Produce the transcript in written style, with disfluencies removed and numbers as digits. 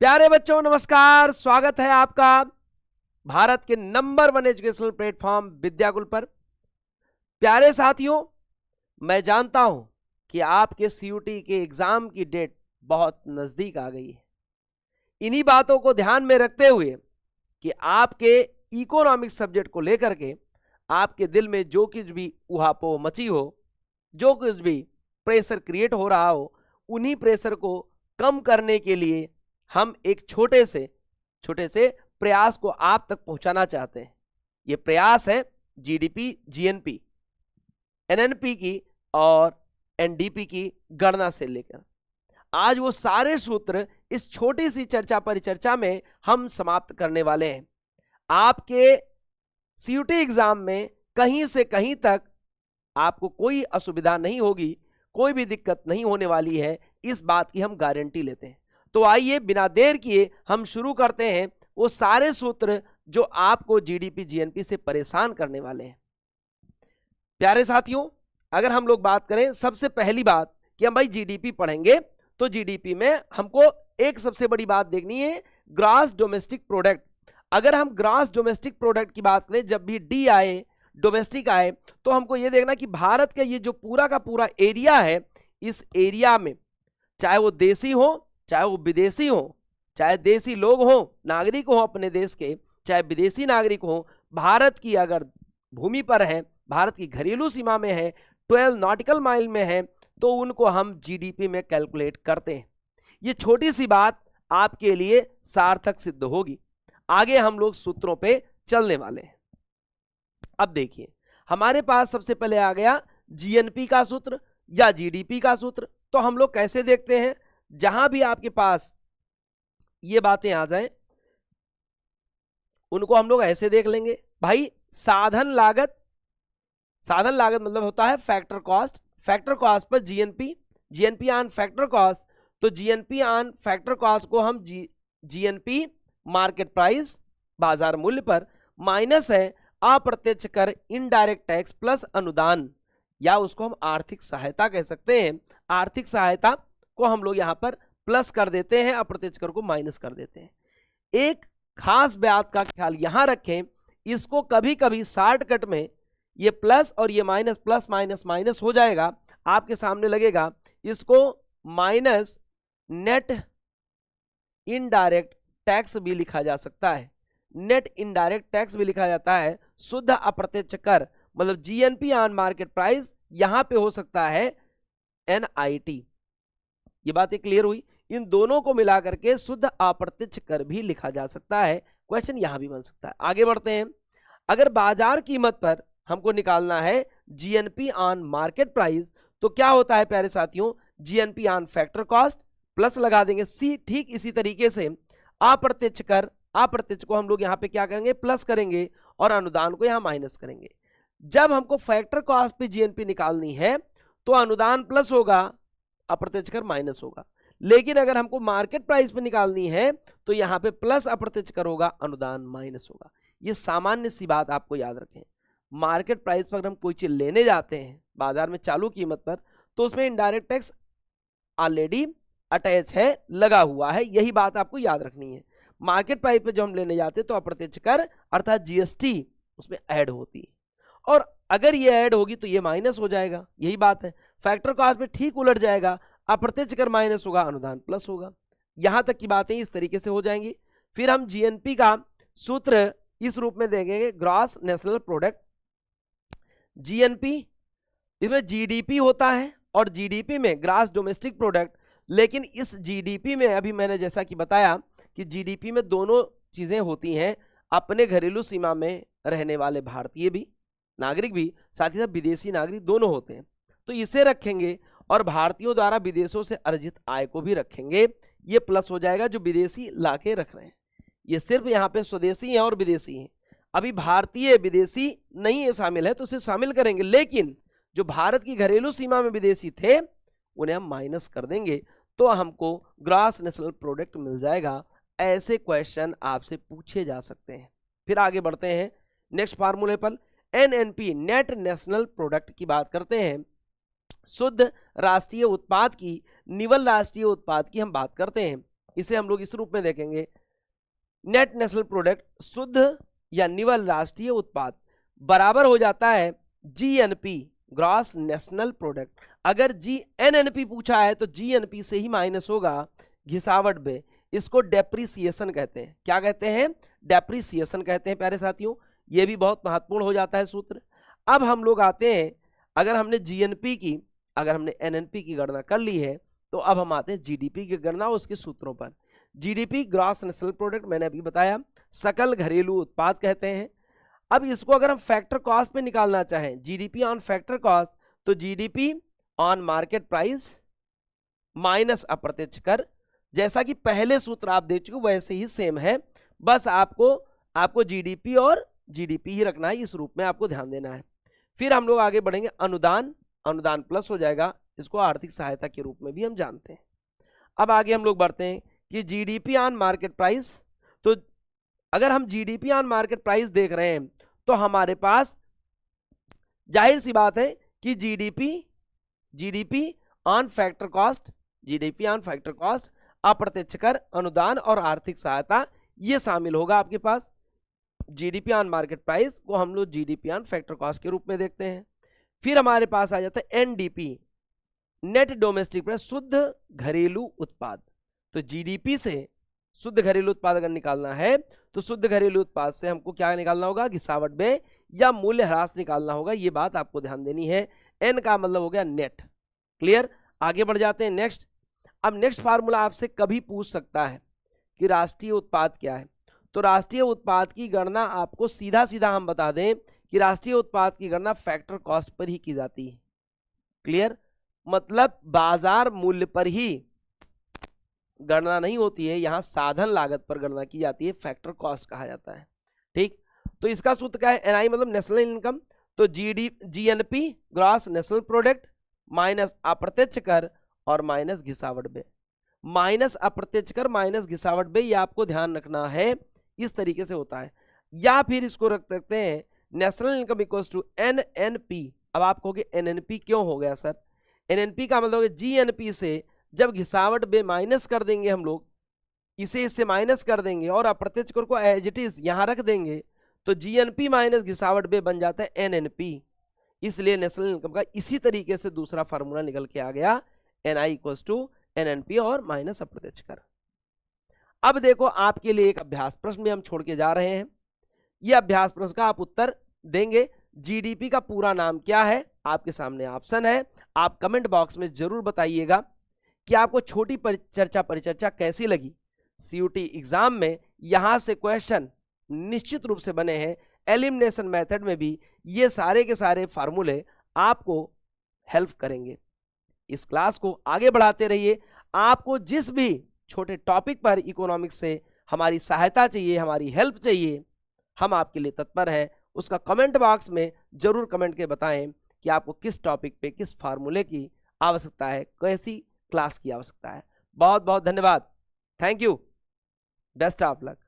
प्यारे बच्चों नमस्कार, स्वागत है आपका भारत के नंबर 1 एजुकेशनल प्लेटफॉर्म विद्याकुल पर। प्यारे साथियों, मैं जानता हूं कि आपके सीयूटी के एग्जाम की डेट बहुत नजदीक आ गई है। इन्हीं बातों को ध्यान में रखते हुए कि आपके इकोनॉमिक्स सब्जेक्ट को लेकर के आपके दिल में जो कुछ भी उहापोह मची हो, जो कुछ भी प्रेशर क्रिएट हो रहा हो, उन्हीं प्रेशर को कम करने के लिए हम एक छोटे से प्रयास को आप तक पहुंचाना चाहते हैं। यह प्रयास है जीडीपी, जीएनपी, एनएनपी की और एनडीपी की गणना से लेकर आज वो सारे सूत्र इस छोटी सी चर्चा परिचर्चा में हम समाप्त करने वाले हैं। आपके सीयूटी एग्जाम में कहीं से कहीं तक आपको कोई असुविधा नहीं होगी, कोई भी दिक्कत नहीं होने वाली है, इस बात की हम गारंटी लेते हैं। तो आइए बिना देर किए हम शुरू करते हैं वो सारे सूत्र जो आपको जीडीपी जीएनपी से परेशान करने वाले हैं। प्यारे साथियों, अगर हम लोग बात करें सबसे पहली बात कि हम भाई जीडीपी पढ़ेंगे तो जीडीपी में हमको एक सबसे बड़ी बात देखनी है, ग्रॉस डोमेस्टिक प्रोडक्ट। अगर हम ग्रॉस डोमेस्टिक प्रोडक्ट की बात करें, जब भी डी आए, डोमेस्टिक आए, तो हमको यह देखना कि भारत का ये जो पूरा का पूरा एरिया है, इस एरिया में चाहे वो देसी हो चाहे वो विदेशी हो, चाहे देसी लोग हो, नागरिक हो अपने देश के, चाहे विदेशी नागरिक हो, भारत की अगर भूमि पर है, भारत की घरेलू सीमा में है, 12 नॉटिकल माइल में है, तो उनको हम जीडीपी में कैलकुलेट करते हैं। ये छोटी सी बात आपके लिए सार्थक सिद्ध होगी। आगे हम लोग सूत्रों पे चलने वाले हैं। अब देखिए, हमारे पास सबसे पहले आ गया जीएनपी का सूत्र या जीडीपी का सूत्र। तो हम लोग कैसे देखते हैं, जहां भी आपके पास ये बातें आ जाएं उनको हम लोग ऐसे देख लेंगे। भाई साधन लागत मतलब होता है factor cost, factor cost per GNP, GNP on factor cost. तो जीएनपी ऑन फैक्टर कॉस्ट को हम जीएनपी मार्केट प्राइस, बाजार मूल्य पर, माइनस है अप्रत्यक्ष कर इनडायरेक्ट टैक्स प्लस अनुदान, या उसको हम आर्थिक सहायता कह सकते हैं। आर्थिक सहायता को हम लोग यहां पर प्लस कर देते हैं, अप्रत्यक्ष कर को माइनस कर देते हैं। एक खास बात का ख्याल यहां रखें, इसको कभी कभी शॉर्टकट में ये प्लस और ये माइनस, प्लस माइनस माइनस हो जाएगा, आपके सामने लगेगा, इसको माइनस नेट इनडायरेक्ट टैक्स भी लिखा जा सकता है। नेट इनडायरेक्ट टैक्स भी लिखा जाता है। शुद्ध अप्रत्यक्ष कर मतलब जीएनपी ऑन मार्केट प्राइस, यहां पे हो सकता है एनआईटी। ये बात क्लियर हुई। इन दोनों को मिला करके शुद्ध अप्रत्यक्ष कर भी लिखा जा सकता है। क्वेश्चन यहां भी बन सकता है। आगे बढ़ते हैं। अगर बाजार कीमत पर हमको निकालना है जीएनपी ऑन मार्केट प्राइस, तो क्या होता है प्यारे साथियों, GNP on factor cost plus लगा देंगे सी। ठीक इसी तरीके से अप्रत्यक्ष कर, अप्रत्यक्ष को हम लोग यहां पे क्या करेंगे, प्लस करेंगे, और अनुदान को यहां माइनस करेंगे। जब हमको फैक्टर कॉस्ट पे जीएनपी निकालनी है तो अनुदान प्लस होगा, अप्रत्यक्ष कर माइनस होगा। लेकिन अगर हमको मार्केट प्राइस पे निकालनी है तो यहां पे प्लस अप्रत्यक्ष कर होगा, अनुदान माइनस होगा। ये सामान्य सी बात आपको याद रखें। मार्केट प्राइस पर अगर हम कोई चीज लेने जाते हैं बाजार में चालू कीमत पर, तो उसमें इनडायरेक्ट टैक्स ऑलरेडी अटैच है, लगा हुआ है। यही बात आपको याद रखनी है। मार्केट प्राइस पे जो हम लेने जाते हैं तो अप्रत्यक्ष कर अर्थात जीएसटी उसमें ऐड होती है, और अगर ये ऐड होगी तो ये माइनस हो जाएगा। यही बात है। फैक्टर कॉस्ट पे ठीक उलट जाएगा, अप्रत्यक्ष कर माइनस होगा, अनुदान प्लस होगा। यहां तक की बातें इस तरीके से हो जाएंगी। फिर हम जीएनपी का सूत्र इस रूप में देंगे, ग्रॉस नेशनल प्रोडक्ट। जीएनपी इसमें जीडीपी होता है और जीडीपी में ग्रॉस डोमेस्टिक प्रोडक्ट। लेकिन इस जीडीपी में अभी मैंने जैसा कि बताया कि जीडीपी में दोनों चीजें होती हैं, अपने घरेलू सीमा में रहने वाले भारतीय भी नागरिक भी, साथ ही साथ विदेशी नागरिक दोनों होते हैं। तो इसे रखेंगे और भारतीयों द्वारा विदेशों से अर्जित आय को भी रखेंगे। ये प्लस हो जाएगा जो विदेशी लाके रख रहे हैं। ये सिर्फ यहाँ पे स्वदेशी हैं और विदेशी हैं। अभी भारतीय विदेशी नहीं शामिल है तो उसे शामिल करेंगे, लेकिन जो भारत की घरेलू सीमा में विदेशी थे उन्हें हम माइनस कर देंगे, तो हमको ग्रॉस नेशनल प्रोडक्ट मिल जाएगा। ऐसे क्वेश्चन आपसे पूछे जा सकते हैं। फिर आगे बढ़ते हैं नेक्स्ट फार्मूले पर। एनएनपी नेट नेशनल प्रोडक्ट की बात करते हैं। शुद्ध राष्ट्रीय उत्पाद की, निवल राष्ट्रीय उत्पाद की हम बात करते हैं। इसे हम लोग इस रूप में देखेंगे, नेट नेशनल प्रोडक्ट, शुद्ध या निवल राष्ट्रीय उत्पाद, बराबर हो जाता है जीएनपी, ग्रॉस नेशनल प्रोडक्ट। अगर जीएनएनपी पूछा है तो जीएनपी से ही माइनस होगा घिसावट बे। इसको डेप्रिसिएशन कहते हैं। क्या कहते हैं? डेप्रिसिएशन कहते हैं प्यारे साथियों। ये भी बहुत महत्वपूर्ण हो जाता है सूत्र। अब हम लोग आते हैं, अगर हमने जीएनपी की, अगर हमने एनएनपी की गणना कर ली है, तो अब हम आते हैं जीडीपी की गणना और उसके सूत्रों पर। जीडीपी ग्रॉस नेशनल प्रोडक्ट मैंने अभी बताया, सकल घरेलू उत्पाद कहते हैं। अब इसको अगर हम फैक्टर कॉस्ट पे निकालना चाहें, जीडीपी ऑन फैक्टर कॉस्ट, तो GDP on market price minus अप्रत्यक्ष कर, जैसा कि पहले सूत्र आप देख चुके वैसे ही सेम है, बस आपको जीडीपी और जीडीपी ही रखना है, इस रूप में आपको ध्यान देना है। फिर हम लोग आगे बढ़ेंगे, अनुदान, अनुदान प्लस हो जाएगा, इसको आर्थिक सहायता के रूप में भी हम जानते हैं। अब आगे हम लोग बढ़ते हैं कि जीडीपी ऑन मार्केट प्राइस, तो अगर हम जीडीपी ऑन मार्केट प्राइस देख रहे हैं तो हमारे पास जाहिर सी बात है कि GDP on factor cost, GDP on factor cost, अप्रत्यक्ष कर, अनुदान और आर्थिक सहायता, ये शामिल होगा आपके पास। जीडीपी ऑन मार्केट प्राइस को हम लोग जीडीपी ऑन फैक्टर कॉस्ट के रूप में देखते हैं। फिर हमारे पास आ जाता है एनडीपी, नेट डोमेस्टिक प्रोडक्ट, शुद्ध घरेलू उत्पाद। तो जीडीपी से शुद्ध घरेलू उत्पाद अगर निकालना है तो शुद्ध घरेलू उत्पाद से हमको क्या निकालना होगा? घिसावट में या मूल्य ह्रास निकालना होगा। ये बात आपको ध्यान देनी है। एन का मतलब हो गया नेट। क्लियर? आगे बढ़ जाते हैं नेक्स्ट। अब नेक्स्ट फार्मूला आपसे कभी पूछ सकता है कि राष्ट्रीय उत्पाद क्या है, तो राष्ट्रीय उत्पाद की गणना आपको सीधा सीधा हम बता दें कि राष्ट्रीय उत्पाद की गणना फैक्टर कॉस्ट पर ही की जाती है। क्लियर? मतलब बाजार मूल्य पर ही गणना नहीं होती है, यहां साधन लागत पर गणना की जाती है, फैक्टर कॉस्ट कहा जाता है। ठीक, तो इसका सूत्र क्या है? एनआई मतलब नेशनल इनकम, तो GNP gross national product minus अप्रत्यक्ष कर और माइनस घिसावट व्यय। माइनस अप्रत्यक्ष कर माइनस घिसावट व्यय, ये आपको ध्यान रखना है, इस तरीके से होता है। या फिर इसको रख सकते हैं national income equals to NNP. अब आप कहोगे एनएनपी क्यों हो गया सर? एनएनपी का मतलब जीएनपी से जब घिसावट बे माइनस कर देंगे हम लोग, इसे इससे माइनस कर देंगे और अप्रत्यक्ष कर को एज इट इज यहां रख देंगे, तो जीएनपी माइनस घिसावट बे बन जाता है एनएनपी। इसलिए नेशनल इनकम का इसी तरीके से दूसरा फार्मूला निकल के आ गया, एनआई इक्वल्स टू एनएनपी और माइनस अप्रत्यक्ष कर। अब देखो आपके लिए एक अभ्यास प्रश्न भी हम छोड़ के जा रहे हैं। यह अभ्यास प्रश्न का आप उत्तर देंगे। जीडीपी का पूरा नाम क्या है? आपके सामने ऑप्शन है, आप कमेंट बॉक्स में जरूर बताइएगा कि आपको छोटी परिचर्चा कैसी लगी। सीयूटी एग्जाम में यहां से क्वेश्चन निश्चित रूप से बने हैं, एलिमिनेशन मेथड में भी ये सारे के सारे फार्मूले आपको हेल्प करेंगे। इस क्लास को आगे बढ़ाते रहिए। आपको जिस भी छोटे टॉपिक पर इकोनॉमिक्स से हमारी सहायता चाहिए, हमारी हेल्प चाहिए, हम आपके लिए तत्पर हैं। उसका कमेंट बॉक्स में जरूर कमेंट के बताएं कि आपको किस टॉपिक पे किस फार्मूले की आवश्यकता है, कैसी क्लास की आवश्यकता है। बहुत बहुत धन्यवाद। Thank you. Best of luck.